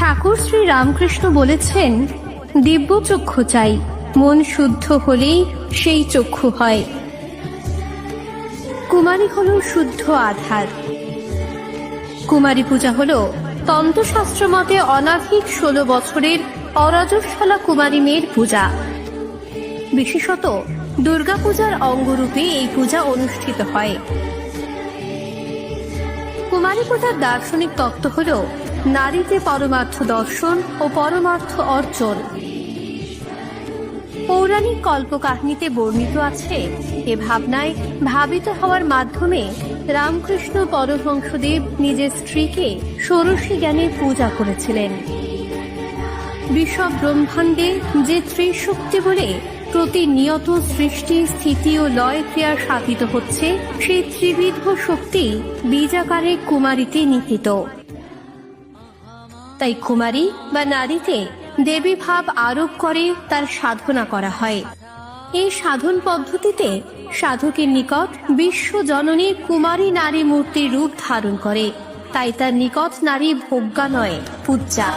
ঠাকুর শ্রী রামকৃষ্ণ বলেছেন, দিব্য চক্ষু চাই, মন শুদ্ধ হলেই সেই চক্ষু হয়। কুমারী হল শুদ্ধ আধার। কুমারী পূজা হল তন্ত্রশাস্ত্র মতে অনাধিক 16 বছরের অরজস্বলা কুমারী মেয়ের পূজা। বিশেষত দুর্গা পূজার অঙ্গরূপে এই পূজা অনুষ্ঠিত হয়। কুমারী পূজার দার্শনিক তত্ত্ব হল নারীতে পরমার্থ দর্শন ও পরমার্থ অর্জন। পৌরাণিক কল্পকাহিনীতে বর্ণিত আছে, এ ভাবনায় ভাবিত হওয়ার মাধ্যমে রামকৃষ্ণ পরমহংসদেব নিজের স্ত্রীকে ষোড়শী জ্ঞানে পূজা করেছিলেন। বিশ্ব ব্রহ্মাণ্ডে যে ত্রিশক্তি বলে প্রতিনিয়ত সৃষ্টি, স্থিতি ও লয় ক্রিয়া সাধিত হচ্ছে, সেই ত্রিবিধ শক্তি বীজাকারে কুমারীতে নিহিত। তাই কুমারী বা নারীতে দেবী ভাব আরোপ করে তার সাধনা করা হয়। এই সাধন পদ্ধতিতে সাধকের নিকট বিশ্বজননী কুমারী নারী মূর্তির রূপ ধারণ করে। তাই তার নিকট নারী ভোগ্যা নয়, পূজ্যা।